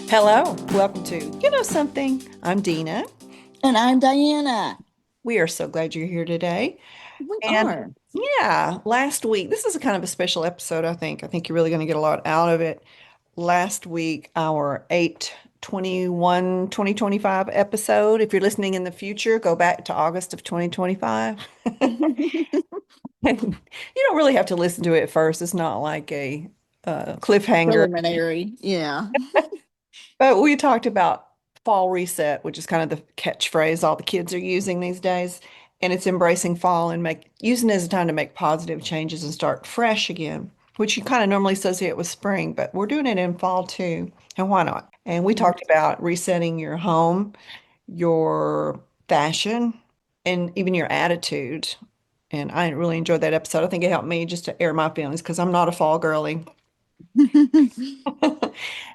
Hello, welcome to Something. I'm Dina. And I'm DiAnna. We are so glad you're here today. We And are. yeah, last week, this is a kind of a special episode, I think. I think you're really going to get a lot out of it. Last week, our 8/21/2025 episode. If you're listening in the future, go back to August of 2025. You don't really have to listen to it at first. It's not like a cliffhanger. Preliminary. Yeah. But we talked about fall reset, which is kind of the catchphrase all the kids are using these days. And it's embracing fall and using it as a time to make positive changes and start fresh again, which you kind of normally associate with spring, but we're doing it in fall too. And why not? And we talked about resetting your home, your fashion, and even your attitude. And I really enjoyed that episode. I think it helped me just to air my feelings because I'm not a fall girly.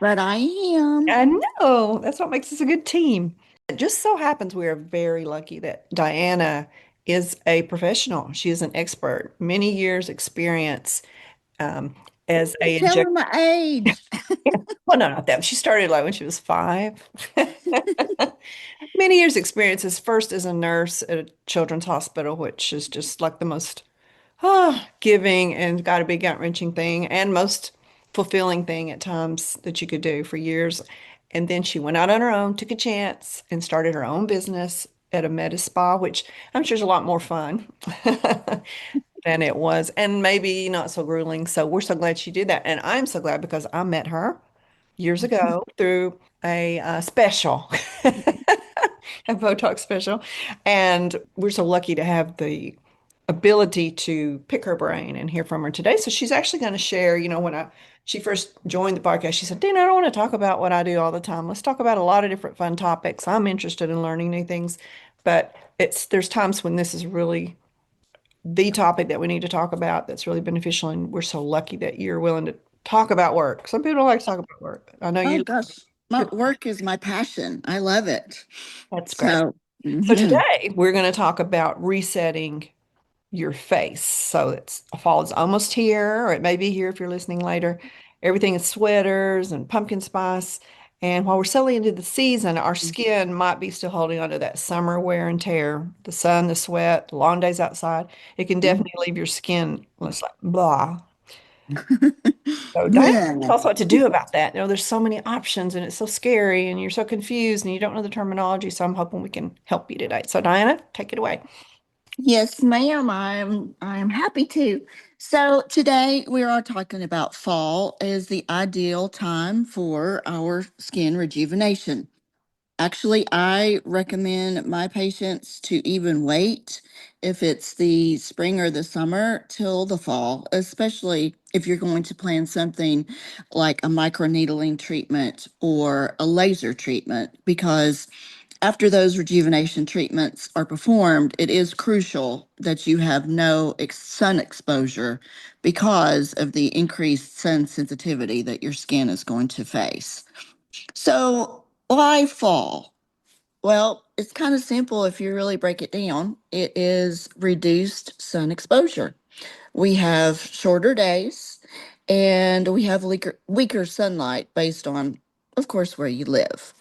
But I am. I know. That's what makes us a good team. It just so happens we are very lucky that DiAnna is a professional. She is an expert, many years experience um, as You're a injector. telling my age. Well, no, not that. She started like when she was 5. Many years experiences, first as a nurse at a children's hospital, which is just like the most giving and got to be gut-wrenching thing and most fulfilling thing at times that you could do for years. And then she went out on her own, took a chance, and started her own business at a MediSpa, which I'm sure is a lot more fun than it was, and maybe not so grueling. So we're so glad she did that. And I'm so glad because I met her years ago through a special, a Botox special. And we're so lucky to have the ability to pick her brain and hear from her today. So she's actually going to share, when she first joined the podcast, she said, Dina, I don't want to talk about what I do all the time. Let's talk about a lot of different fun topics. I'm interested in learning new things, but there's times when this is really the topic that we need to talk about that's really beneficial. And we're so lucky that you're willing to talk about work. Some people don't like to talk about work. I know Oh you. gosh. My work is my passion. I love it. That's great. So, So mhm. today we're going to talk about resetting your face. So fall is almost here, or it may be here if you're listening later. Everything is sweaters and pumpkin spice. And while we're settling into the season, our skin might be still holding on to that summer wear and tear, the sun, the sweat, the long days outside. It can definitely leave your skin it's like blah. So Diane, Yeah. tell us what to do about that. There's so many options and it's so scary and you're so confused and you don't know the terminology. So I'm hoping we can help you today. So Diana, take it away. Yes, ma'am. I'm happy to. So today we are talking about fall as the ideal time for our skin rejuvenation. Actually, I recommend my patients to even wait if it's the spring or the summer till the fall, especially if you're going to plan something like a microneedling treatment or a laser treatment, because after those rejuvenation treatments are performed, it is crucial that you have no sun exposure because of the increased sun sensitivity that your skin is going to face. So, why fall? Well, it's kind of simple if you really break it down. It is reduced sun exposure. We have shorter days and we have weaker sunlight based on, of course, where you live.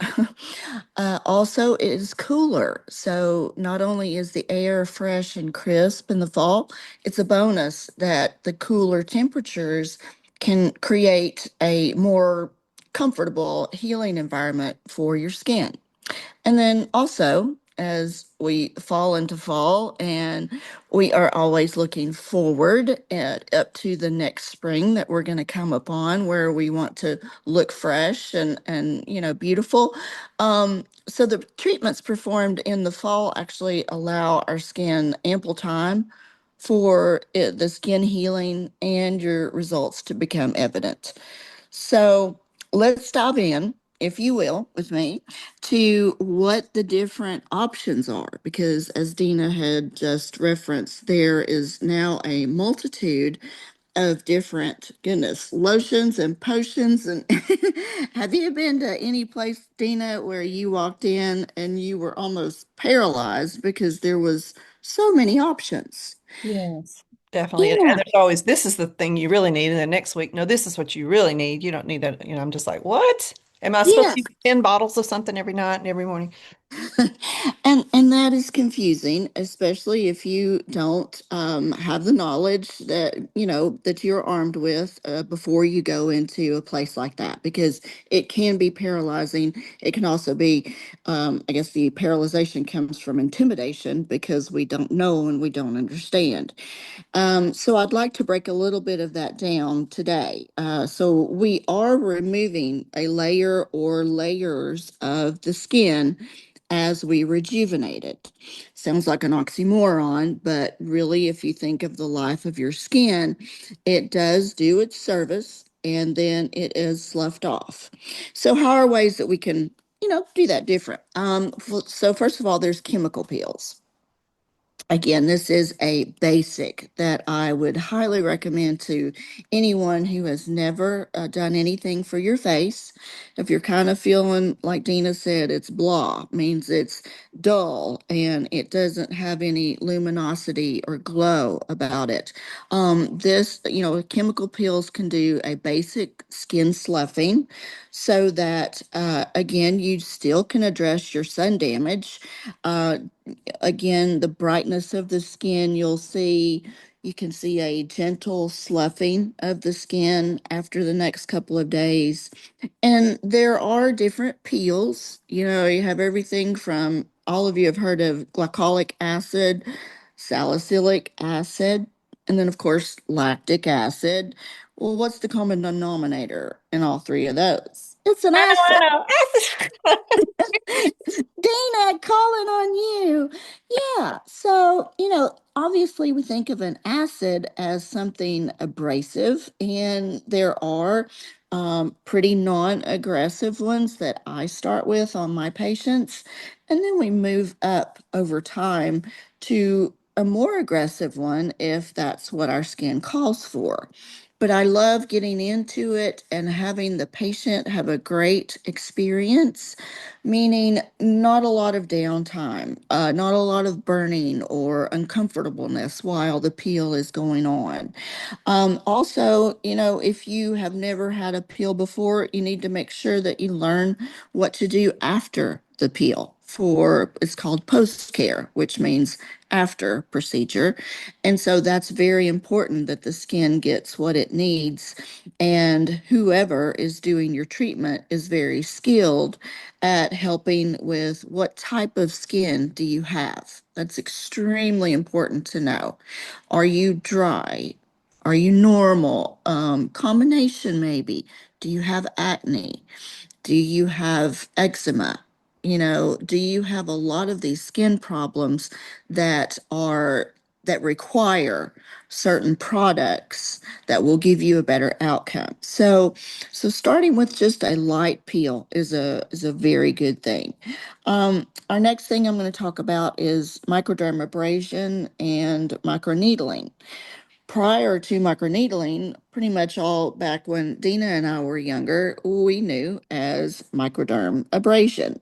Also, it is cooler. So, not only is the air fresh and crisp in the fall, it's a bonus that the cooler temperatures can create a more comfortable healing environment for your skin. And then also, as we fall into fall, and we are always looking forward up to the next spring that we're going to come upon, where we want to look fresh and beautiful. So the treatments performed in the fall actually allow our skin ample time for the skin healing and your results to become evident. So let's dive in, if you will, with me to what the different options are. Because as Dina had just referenced, there is now a multitude of different, goodness, lotions and potions. And have you been to any place, Dina, where you walked in and you were almost paralyzed because there was so many options? Yes. Definitely. And Yeah. there's always, this is the thing you really need. And then next week, no, this is what you really need. You don't need that. I'm just like, what? Am I supposed to Yes. use 10 bottles of something every night and every morning? And that is confusing, especially if you don't have the knowledge that that you're armed with before you go into a place like that, because it can be paralyzing. It can also be, I guess, the paralyzation comes from intimidation because we don't know and we don't understand. So I'd like to break a little bit of that down today. So we are removing a layer or layers of the skin as we rejuvenate it. Sounds like an oxymoron, but really, if you think of the life of your skin, it does do its service and then it is sloughed off. So how are ways that we can, do that different? So first of all, there's chemical peels. Again, this is a basic that I would highly recommend to anyone who has never done anything for your face. If you're kind of feeling like Dina said, it's blah, means it's dull and it doesn't have any luminosity or glow about it. Chemical peels can do a basic skin sloughing so that, again, you still can address your sun damage. Uh, Again, the brightness of the skin, you can see a gentle sloughing of the skin after the next couple of days. And there are different peels. You have everything from, all of you have heard of glycolic acid, salicylic acid, and then, of course, lactic acid. Well, what's the common denominator in all three of those? It's an acid. I know. Dana, calling on you. Yeah. So, obviously we think of an acid as something abrasive, and there are pretty non-aggressive ones that I start with on my patients. And then we move up over time to a more aggressive one if that's what our skin calls for. But I love getting into it and having the patient have a great experience, meaning not a lot of downtime, not a lot of burning or uncomfortableness while the peel is going on. Also, if you have never had a peel before, you need to make sure that you learn what to do after the peel. It's called post care, which means after procedure. And so that's very important that the skin gets what it needs. And whoever is doing your treatment is very skilled at helping with what type of skin do you have. That's extremely important to know. Are you dry? Are you normal? Combination maybe. Do you have acne? Do you have eczema? Do you have a lot of these skin problems that are that require certain products that will give you a better outcome? So starting with just a light peel is a very good thing. Our next thing I'm going to talk about is microdermabrasion and microneedling. Prior to microneedling, pretty much all back when Dina and I were younger, we knew as microderm abrasion.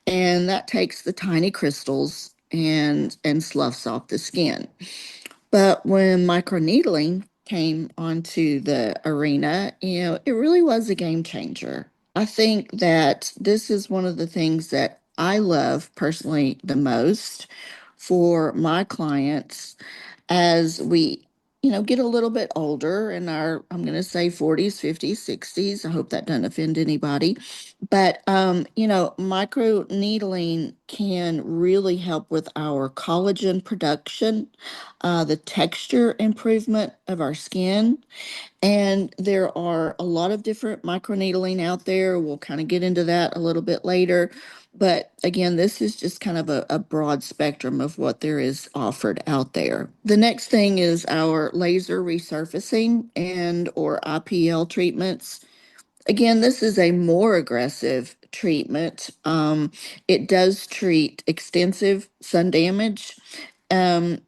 And that takes the tiny crystals and sloughs off the skin. But when microneedling came onto the arena, it really was a game changer. I think that this is one of the things that I love personally the most for my clients as we get a little bit older in our, I'm going to say, 40s, 50s, 60s. I hope that doesn't offend anybody. But micro needling can really help with our collagen production, the texture improvement of our skin. And there are a lot of different microneedling out there. We'll kind of get into that a little bit later. But again, this is just kind of a broad spectrum of what there is offered out there. The next thing is our laser resurfacing and or IPL treatments. Again, this is a more aggressive treatment. It does treat extensive sun damage. Um,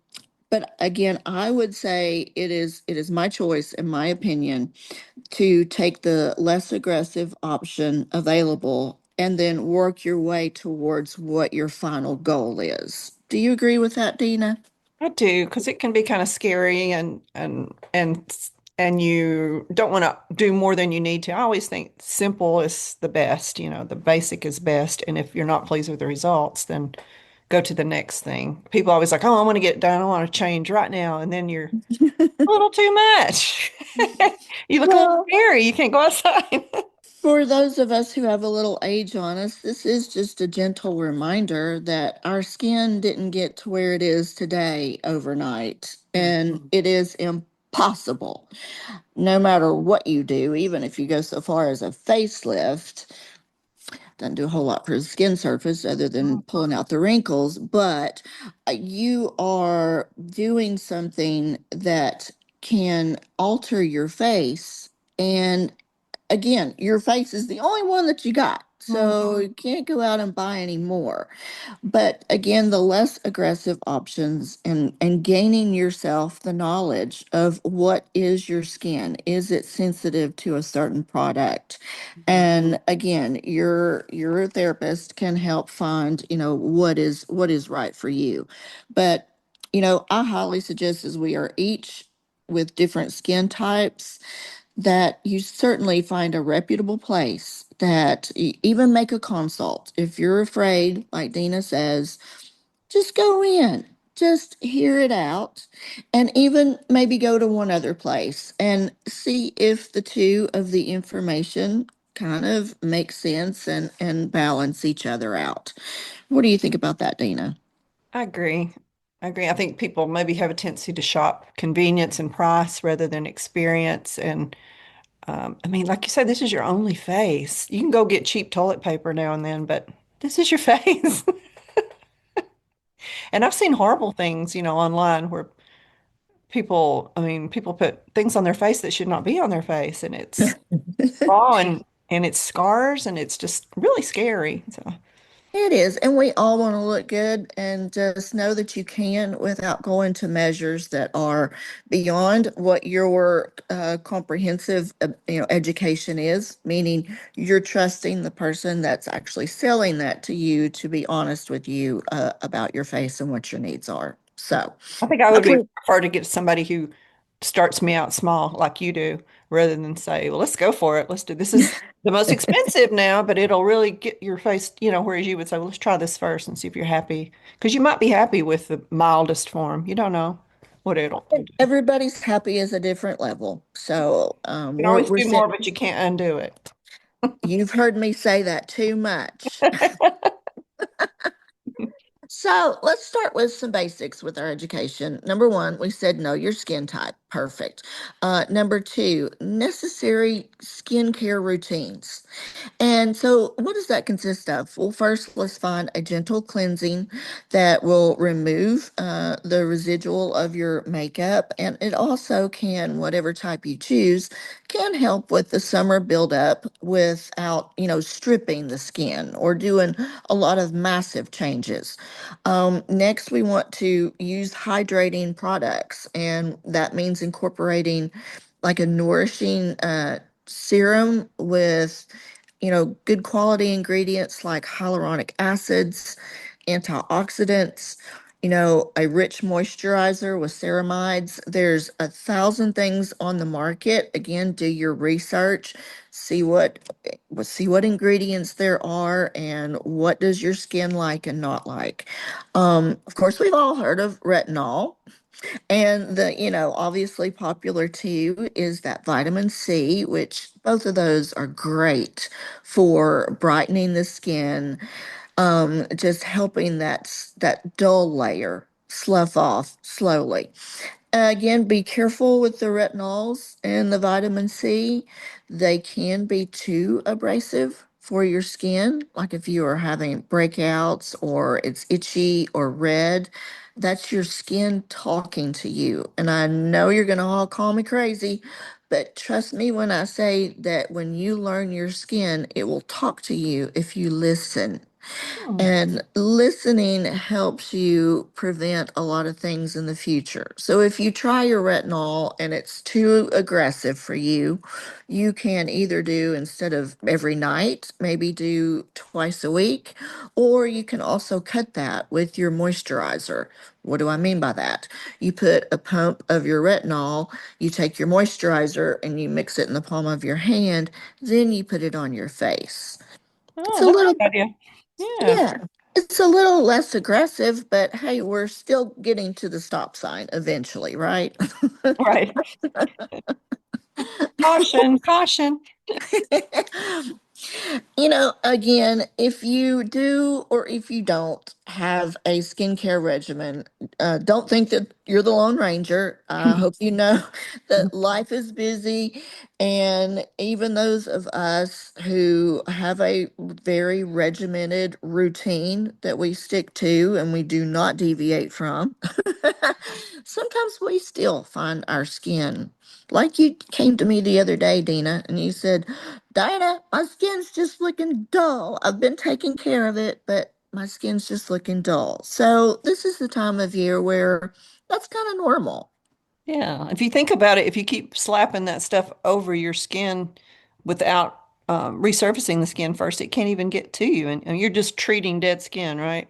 but again, I would say it is my choice, in my opinion, to take the less aggressive option available and then work your way towards what your final goal is. Do you agree with that, Dina? I do, because it can be kind of scary and and you don't want to do more than you need to. I always think simple is the best, the basic is best. And if you're not pleased with the results, then go to the next thing. People always like, oh, I want to get done. I want to change right now. And then you're a little too much. You look a little Well, scary. You can't go outside. for those of us who have a little age on us, this is just a gentle reminder that our skin didn't get to where it is today overnight, and it is impossible. No matter what you do, even if you go so far as a facelift, doesn't do a whole lot for the skin surface other than pulling out the wrinkles, but you are doing something that can alter your face. And again, your face is the only one that you got. So you can't go out and buy any more. But again, the less aggressive options and gaining yourself the knowledge of what is your skin. Is it sensitive to a certain product? And again, your therapist can help find, what is right for you. But I highly suggest as we are each with different skin types that you certainly find a reputable place that even make a consult. If you're afraid, like Dina says, just go in, just hear it out, and even maybe go to one other place and see if the two of the information kind of make sense and balance each other out. What do you think about that, Dina? I agree. I agree. I think people maybe have a tendency to shop convenience and price rather than experience. And I mean, like you said, this is your only face. You can go get cheap toilet paper now and then, but this is your face. And I've seen horrible things, online where I mean, people put things on their face that should not be on their face, and it's raw and it's scars and it's just really scary. So It is, and we all want to look good and just know that you can without going to measures that are beyond what your comprehensive, education is, meaning you're trusting the person that's actually selling that to you to be honest with you about your face and what your needs are. So, I think I would be hopefully, prefer to get somebody who starts me out small like you do, rather than say, well, let's go for it. Let's do this is the most expensive now, but it'll really get your face, whereas you would say, well, let's try this first and see if you're happy. Because you might be happy with the mildest form. You don't know what it'll do. You everybody's happy is a different level. So, can we're always we're do more, sitting. but you can't undo it. You've heard me say that too much. So let's start with some basics with our education. Number one, we said know your skin type. Perfect. Number two, necessary skincare routines. And so, what does that consist of? Well, first, let's find a gentle cleansing that will remove the residual of your makeup. And it also can, whatever type you choose, can help with the summer buildup without, stripping the skin or doing a lot of massive changes. Next, we want to use hydrating products, and that means incorporating like a nourishing serum with good quality ingredients like hyaluronic acids, antioxidants, a rich moisturizer with ceramides. There's 1,000 things on the market. Again, do your research, see what ingredients there are and what does your skin like and not like. Of course, we've all heard of retinol. And obviously popular too is that vitamin C, which both of those are great for brightening the skin, just helping that dull layer slough off slowly. Again, be careful with the retinols and the vitamin C. They can be too abrasive for your skin. Like if you are having breakouts or it's itchy or red, that's your skin talking to you. And I know you're going to all call me crazy, but trust me when I say that when you learn your skin, it will talk to you if you listen. Hmm. And listening helps you prevent a lot of things in the future. So if you try your retinol and it's too aggressive for you, you can either do instead of every night, maybe do twice a week, or you can also cut that with your moisturizer. What do I mean by that? You put a pump of your retinol, you take your moisturizer and you mix it in the palm of your hand, then you put it on your face. It's Oh, a that's a little, good idea. Yeah. yeah, it's a little less aggressive, but hey, we're still getting to the stop sign eventually, right? Right. Caution, caution. Again, if you do or if you don't have a skincare regimen, don't think that you're the Lone Ranger. I hope you know that life is busy, and even those of us who have a very regimented routine that we stick to and we do not deviate from, sometimes we still find our skin. Like you came to me the other day, Dina, and you said, "DiAnna, my skin's just looking dull. I've been taking care of it, but my skin's just looking dull." So this is the time of year where that's kind of normal. Yeah. If you think about it, if you keep slapping that stuff over your skin without resurfacing the skin first, it can't even get to you. And you're just treating dead skin, right?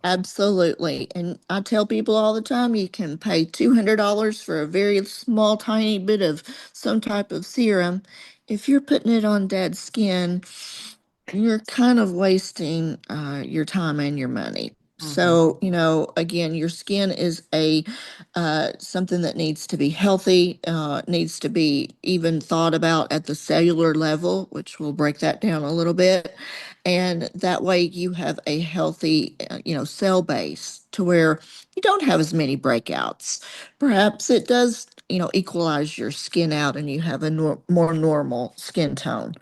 Absolutely. And I tell people all the time you can pay $200 for a very small, tiny bit of some type of serum. If you're putting it on dead skin, you're kind of wasting your time and your money. Hmm. So, again, your skin is a something that needs to be healthy, needs to be even thought about at the cellular level, which we'll break that down a little bit. And that way you have a healthy, cell base to where you don't have as many breakouts. Perhaps it does, equalize your skin out and you have a more normal skin tone.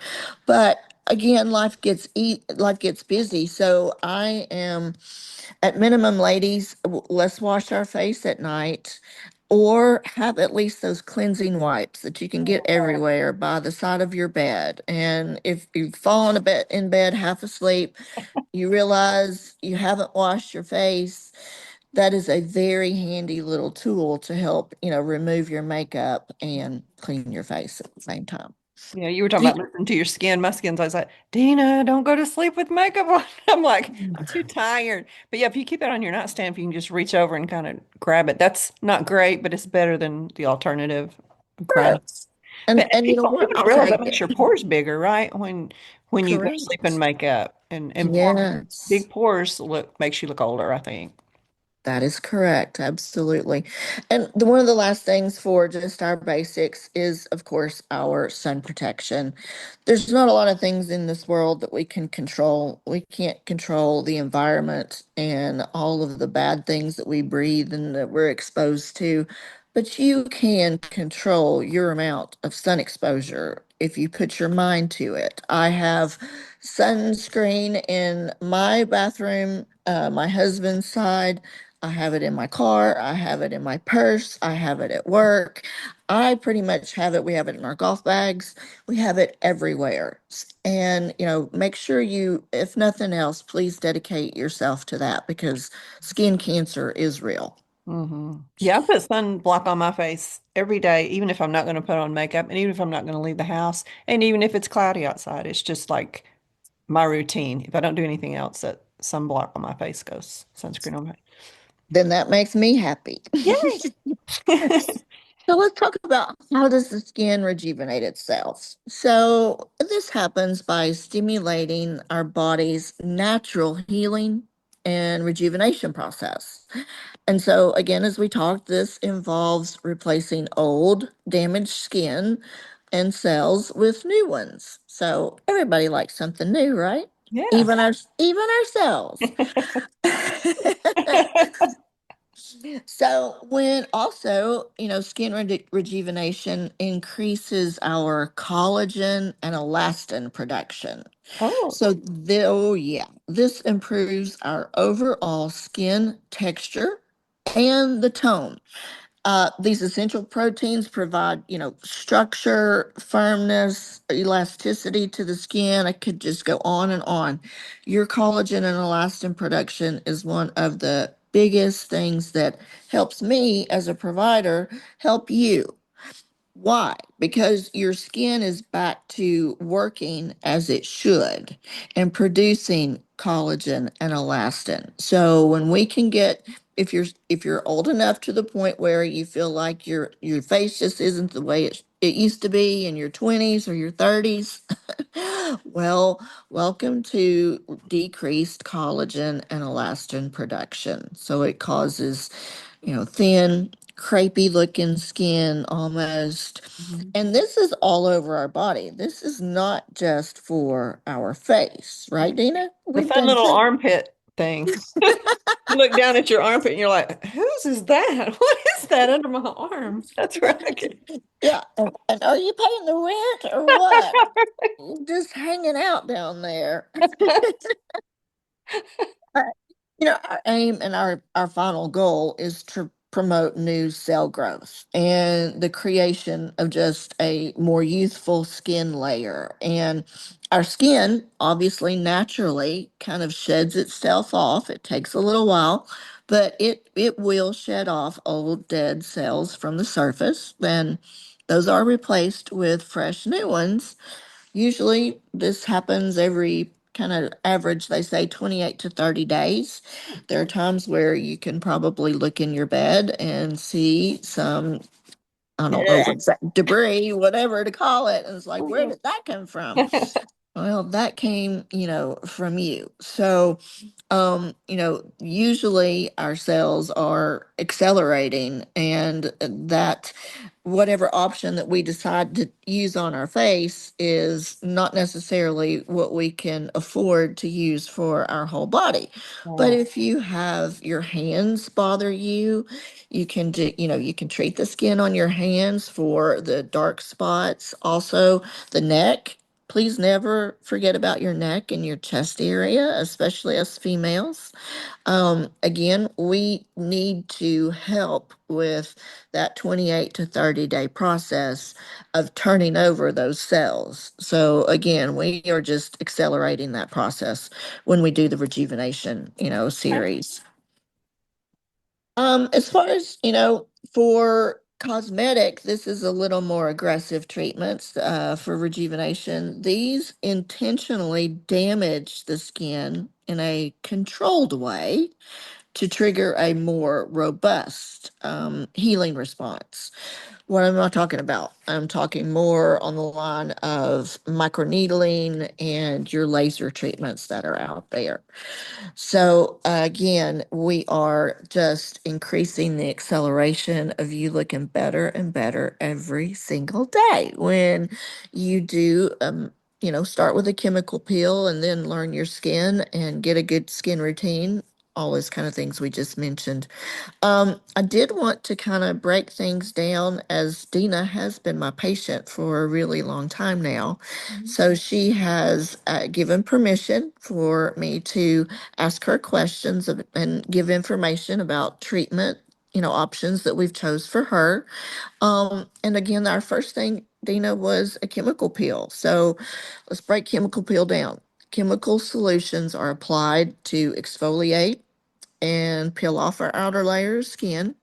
But again, life gets busy. So I am at minimum, ladies, let's wash our face at night or have at least those cleansing wipes that you can get everywhere by the side of your bed. And if you've fallen in bed half asleep, you realize you haven't washed your face, that is a very handy little tool to help, remove your makeup and clean your face at the same time. Yeah, you were talking Do about listening to your skin. My skin's always like, Dina, don't go to sleep with makeup on. I'm like, I'm too tired. But yeah, if you keep it on your nightstand, if you can just reach over and kind of grab it, that's not great, but it's better than the alternative of grinding. Yes. But And you know what? people don't I'll realize take that makes it. your pores bigger, right? When you go to sleep in Correct. makeup and Yes. big pores makes you look older, I think. That is correct. Absolutely. And one of the last things for just our basics is, of course, our sun protection. There's not a lot of things in this world that we can control. We can't control the environment and all of the bad things that we breathe and that we're exposed to, but you can control your amount of sun exposure if you put your mind to it. I have sunscreen in my bathroom, my husband's side. I have it in my car. I have it in my purse. I have it at work. I pretty much have it. We have it in our golf bags. We have it everywhere. And, make sure you, if nothing else, please dedicate yourself to that because skin cancer is real. Yeah, I put sunblock on my face every day, even if I'm not going to put on makeup, and even if I'm not going to leave the house, and even if it's cloudy outside. It's just like my routine. If I don't do anything else, that sunblock on my face goes, sunscreen on my. Then that makes me happy. Yay! So let's talk about how does the skin rejuvenate itself. So this happens by stimulating our body's natural healing and rejuvenation process. And so again, as we talked, this involves replacing old, damaged skin and cells with new ones. So everybody likes something new, right? Yeah. Even ourselves. So when also, skin rejuvenation increases our collagen and elastin production. Oh. So, oh yeah, this improves our overall skin texture and the tone. These essential proteins provide, structure, firmness, elasticity to the skin. I could just go on and on. Your collagen and elastin production is one of the biggest things that helps me as a provider help you. Why? Because your skin is back to working as it should and producing collagen and elastin. So when we can get, if you're old enough to the point where you feel like your face just isn't the way it used to be in your 20s or your 30s, well, welcome to decreased collagen and elastin production. So it causes, thin, crepey looking skin almost. Mhm. And this is all over our body. This is not just for our face, right, Dina? The We've fun been little through. armpit thing. You look down at your armpit and you're like, whose is that? What is that under my arm? That's where I get. Yeah. And are you paying the rent or what? Just hanging out down there. Uh, our aim and our final goal is to promote new cell growth and the creation of just a more youthful skin layer. And our skin obviously naturally kind of sheds itself off. It takes a little while, but it will shed off old dead cells from the surface. Then those are replaced with fresh new ones. Usually, this happens every kind of average, they say 28 to 30 days. There are times where you can probably look in your bed and see some, I don't know, debris, whatever to call it. And it's like, where did that come from? Well, that came, from you. So, usually our cells are accelerating, and that whatever option that we decide to use on our face is not necessarily what we can afford to use for our whole body. But Yeah. if you have your hands bother you, you can do, you can treat the skin on your hands for the dark spots. Also, the neck. Please never forget about your neck and your chest area, especially us females. Again, we need to help with that 28 to 30-day process of turning over those cells. So again, we are just accelerating that process when we do the rejuvenation, series. As far as, for cosmetic, this is a little more aggressive treatments for rejuvenation. These intentionally damage the skin in a controlled way to trigger a more robust healing response. What am I talking about? I'm talking more on the line of microneedling and your laser treatments that are out there. So again, we are just increasing the acceleration of you looking better and better every single day. When you do, start with a chemical peel and then learn your skin and get a good skin routine, all those kind of things we just mentioned. I did want to kind of break things down as Dina has been my patient for a really long time now. Mhm. So she has given permission for me to ask her questions and give information about treatment, options that we've chose for her. And again, our first thing, Dina, was a chemical peel. So let's break chemical peel down. Chemical solutions are applied to exfoliate and peel off our outer layer of skin,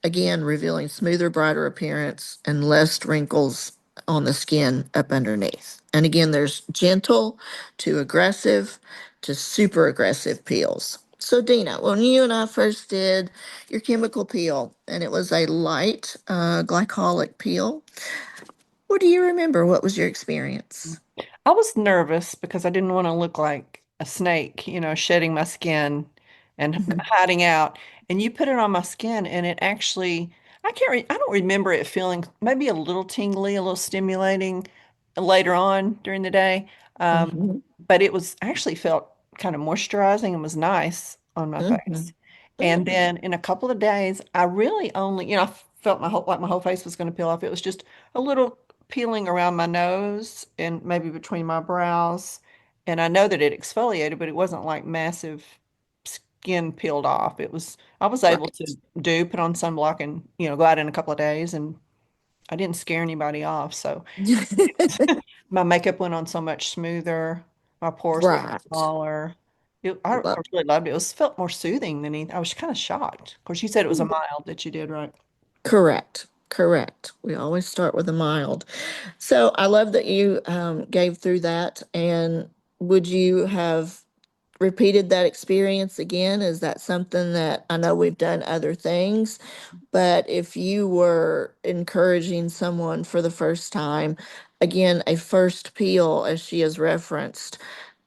again, revealing smoother, brighter appearance and less wrinkles on the skin up underneath. And again, there's gentle to aggressive to super aggressive peels. So, Dina, when you and I first did your chemical peel, and it was a light glycolic peel, what do you remember? What was your experience? I was nervous because I didn't want to look like a snake, shedding my skin and Mhm, hiding out. And you put it on my skin, and it actually, I don't remember it feeling maybe a little tingly, a little stimulating later on during the day. mhm, But it was actually felt kind of moisturizing and was nice on my face. mhm, And mhm, then in a couple of days, I really only, I felt my whole face was going to peel off. It was just a little peeling around my nose and maybe between my brows. And I know that it exfoliated, but it wasn't like massive skin peeled off. I was able to Right. put on sunblock and, go out in a couple of days and I didn't scare anybody off. So my makeup went on so much smoother. My pores looked Right. smaller. I Well, really loved it. It was felt more soothing than anything. I was kind of shocked. Of course, you said it was a mild that you did, right? correct. Correct. We always start with a mild. So I love that you gave through that. And would you have repeated that experience again? Is that something that I know we've done other things, but if you were encouraging someone for the first time, again, a first peel, as she has referenced,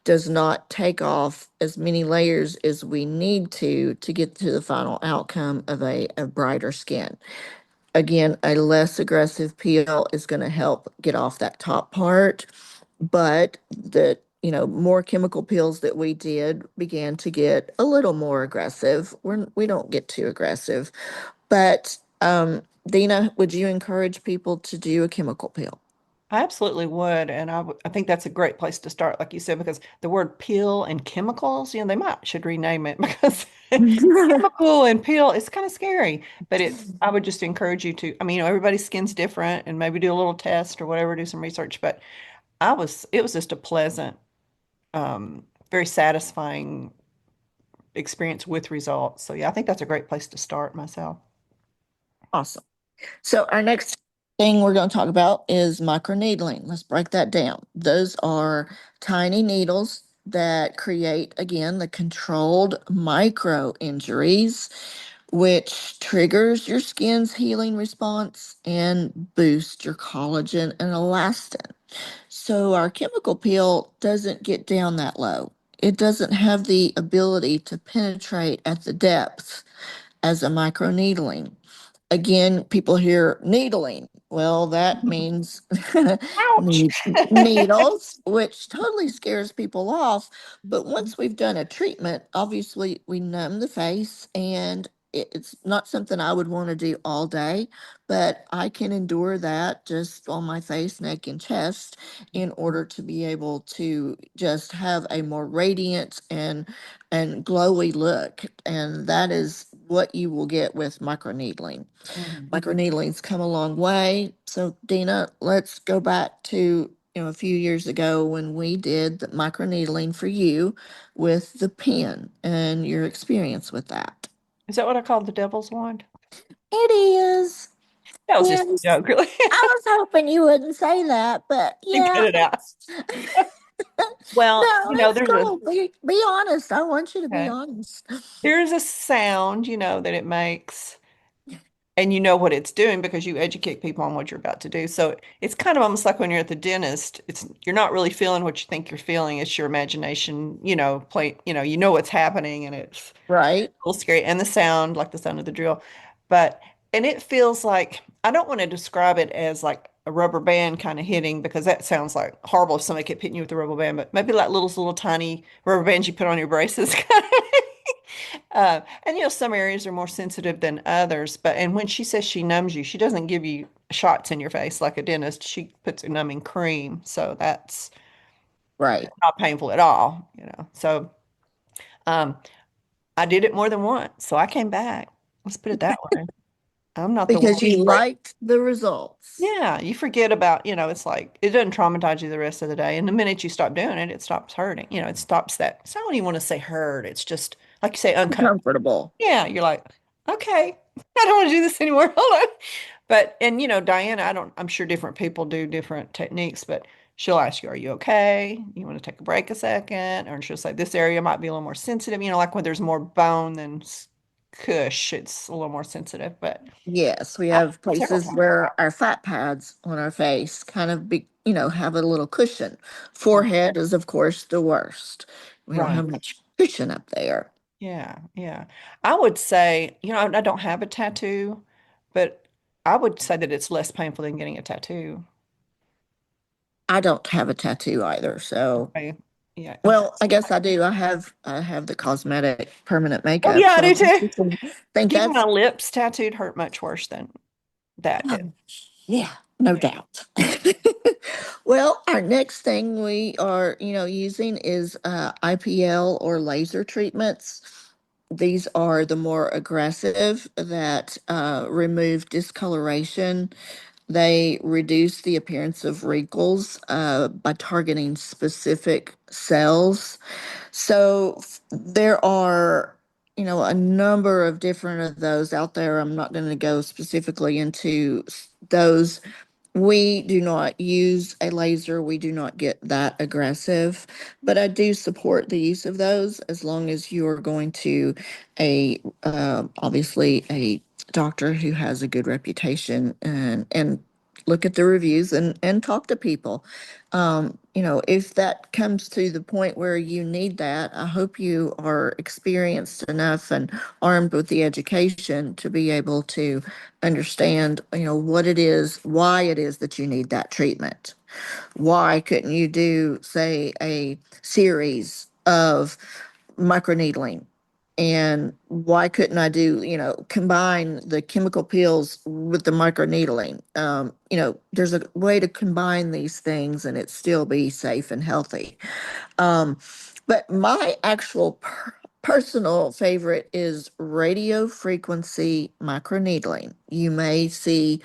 does not take off as many layers as we need to get to the final outcome of a brighter skin. Again, a less aggressive peel is going to help get off that top part, but the more chemical peels that we did began to get a little more aggressive. We don't get too aggressive, but Dina, would you encourage people to do a chemical peel? I absolutely would, and I think that's a great place to start, like you said, because the word peel and chemicals, they might should rename it because chemical and peel is kind of scary. But I would just encourage you to, I mean, everybody's skin's different, and maybe do a little test or whatever, do some research. But it was just a pleasant, very satisfying experience with results. So yeah, I think that's a great place to start myself. Awesome. So our next thing we're going to talk about is microneedling. Let's break that down. Those are tiny needles that create, again, the controlled micro injuries, which triggers your skin's healing response and boosts your collagen and elastin. So our chemical peel doesn't get down that low. It doesn't have the ability to penetrate at the depth as a microneedling. Again, people hear needling. Well, that means Ouch. needles, which totally scares people off. But once we've done a treatment, obviously we numb the face, and it's not something I would want to do all day, but I can endure that just on my face, neck, and chest in order to be able to just have a more radiant and glowy look. And that is what you will get with microneedling. Mhm. Microneedling's come a long way. So Dina, let's go back to a few years ago when we did the microneedling for you with the pen and your experience with that. Is that what I call the devil's wand? It is. That was just a Yes. joke, really. I was hoping you wouldn't say that, but To get yeah. it out. Well, No, it's cool. Be honest. I want you to be okay. honest. There's a sound, that it makes, and you know what it's doing because you educate people on what you're about to do. So it's kind of almost like when you're at the dentist, you're not really feeling what you think you're feeling. It's your imagination, you know what's happening and it's Right. a little scary. And the sound, like the sound of the drill. But and it feels like I don't want to describe it as like a rubber band kind of hitting because that sounds like horrible if somebody kept hitting you with a rubber band, but maybe like little tiny rubber bands you put on your braces. And some areas are more sensitive than others, and when she says she numbs you, she doesn't give you shots in your face like a dentist. She puts a numbing cream, so that's Right. not painful at all. So um, I did it more than once, so I came back. Let's put it that way. I'm not the one. Because you liked the results. Yeah, you forget about, it's like it doesn't traumatize you the rest of the day. And the minute you stop doing it, it stops hurting. It stops that. So I don't even want to say hurt. It's just like you say, uncomfortable. Comfortable. Yeah, you're like, okay, I don't want to do this anymore. Hold on. But DiAnna, I'm sure different people do different techniques, but she'll ask you, are you okay? You want to take a break a second? Or she'll say, this area might be a little more sensitive, like when there's more bone than cush, it's a little more sensitive. But Yes, we I, have several places times. where our fat pads on our face kind of have a little cushion. Forehead is, of course, the worst. We don't Right. have much cushion up there. Yeah, yeah. I would say, I don't have a tattoo, but I would say that it's less painful than getting a tattoo. I don't have a tattoo either, so Okay. Yeah. well, I guess I do. I have the cosmetic permanent Oh, makeup, yeah, I so I do guess too. you can think Getting my that's lips tattooed hurt much worse than that did. oh, yeah, no Yeah. doubt. Well, our next thing we are, using is IPL or laser treatments. These are the more aggressive that remove discoloration. They reduce the appearance of wrinkles by targeting specific cells. So there are, a number of different of those out there. I'm not going to go specifically into those. We do not use a laser. We do not get that aggressive, but I do support the use of those as long as you are going to obviously a doctor who has a good reputation and look at the reviews and talk to people. If that comes to the point where you need that, I hope you are experienced enough and armed with the education to be able to understand, what it is, why it is that you need that treatment. Why couldn't you do, say, a series of microneedling? And why couldn't I do, combine the chemical peels with the microneedling? There's a way to combine these things and it still be safe and healthy. Um, but my actual personal favorite is radio frequency microneedling. You may see,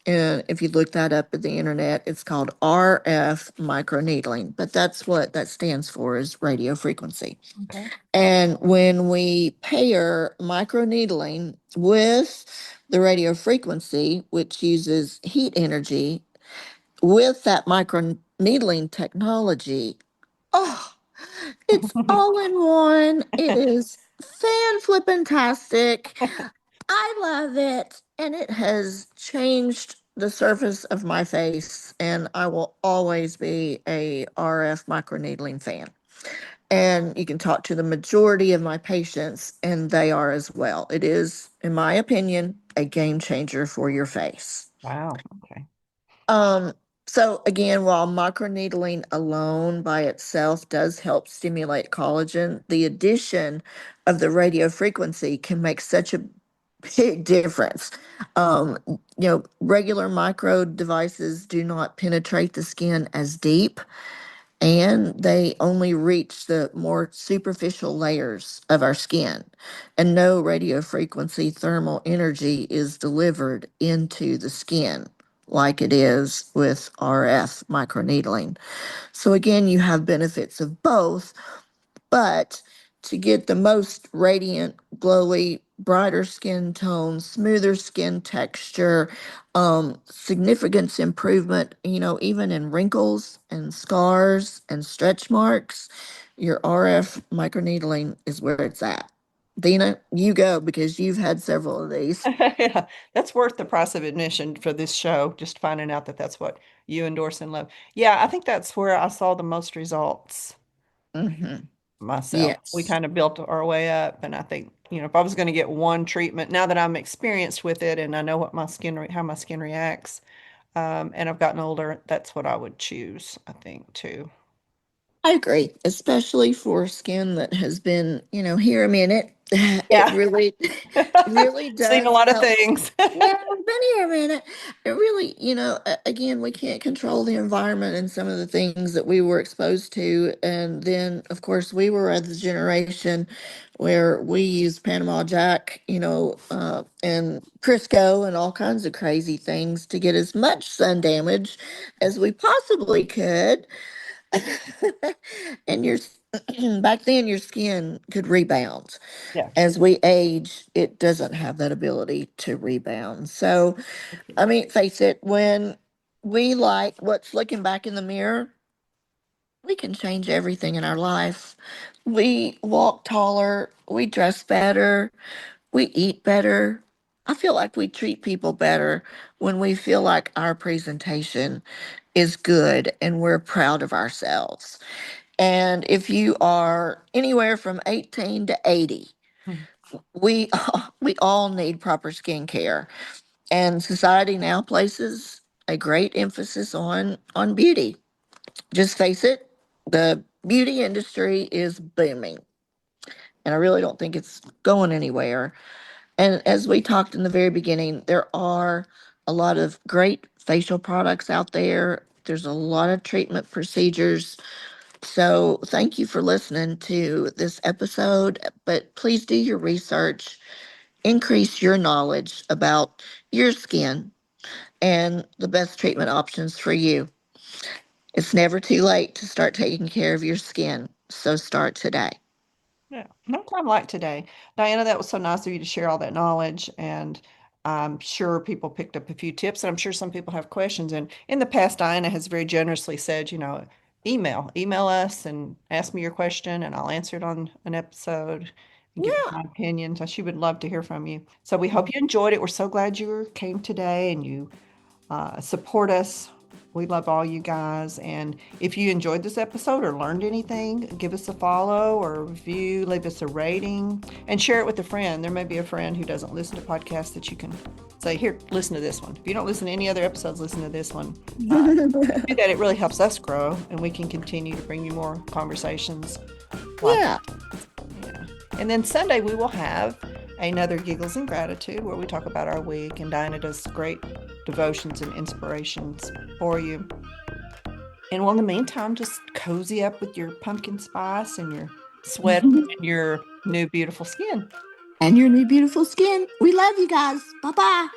if you look that up at the internet, it's called RF microneedling, but that's what that stands for is radio frequency. Okay. And when we pair microneedling with the radio frequency, which uses heat energy, with that microneedling technology, oh, it's all in one. It is fan flippin' tastic. I love it. And it has changed the surface of my face. And I will always be a RF microneedling fan. And you can talk to the majority of my patients, and they are as well. It is, in my opinion, a game changer for your face. Wow. Okay. Um, so again, while microneedling alone by itself does help stimulate collagen, the addition of the radio frequency can make such a big difference. Regular micro devices do not penetrate the skin as deep, and they only reach the more superficial layers of our skin. And no radio frequency thermal energy is delivered into the skin like it is with RF microneedling. So, again, you have benefits of both, but to get the most radiant, glowy, brighter skin tone, smoother skin texture, significance improvement, even in wrinkles and scars and stretch marks, your RF microneedling is where it's at. Dina, you go because you've had several of these. Yeah, that's worth the price of admission for this show, just finding out that that's what you endorse and love. Yeah, I think that's where I saw the most results Hmm. myself. We Yes, kind of built our way up, and I think, if I was going to get one treatment, now that I'm experienced with it and I know what how my skin reacts, and I've gotten older, that's what I would choose, I think, too. I agree, especially for skin that has been, here a minute. It Yeah. really, really Seen a does lot of help. things. Yeah, we've been here a minute. It really, again, we can't control the environment and some of the things that we were exposed to. And then, of course, we were at the generation where we used Panama Jack, and Crisco and all kinds of crazy things to get as much sun damage as we possibly could. And back then, your skin could rebound. Yeah. As we age, it doesn't have that ability to rebound. So, I mean, face it, when we like what's looking back in the mirror, we can change everything in our life. We walk taller, we dress better, we eat better. I feel like we treat people better when we feel like our presentation is good and we're proud of ourselves. And if you are anywhere from 18 to 80, Mhm. we we all need proper skincare. And society now places a great emphasis on beauty. Just face it, the beauty industry is booming, and I really don't think it's going anywhere. And as we talked in the very beginning, there are a lot of great facial products out there. There's a lot of treatment procedures So thank you for listening to this episode, but please do your research, increase your knowledge about your skin and the best treatment options for you. It's never too late to start taking care of your skin, so start today. Yeah, no time like today. Diana, that was so nice of you to share all that knowledge. And I'm sure people picked up a few tips, and I'm sure some people have questions. And in the past, Diana has very generously said, email us and ask me your question, and I'll answer it on an episode and give you Yeah. my opinion. So she would love to hear from you. So we hope you enjoyed it. We're so glad you came today and you support us. We love all you guys. And if you enjoyed this episode or learned anything, give us a follow or a review, leave us a rating, and share it with a friend. There may be a friend who doesn't listen to podcasts that you can say, here, listen to this one. If you don't listen to any other episodes, listen to this one. Do that. It really helps us grow, and we can continue to bring you more conversations like Yeah. yeah. And then Sunday we will have another Giggles and Gratitude where we talk about our week, and Dinah does great devotions and inspirations for you. And well, in the meantime, just cozy up with your pumpkin spice and your sweater and your new beautiful skin. And your new beautiful skin. We love you guys. Bye bye.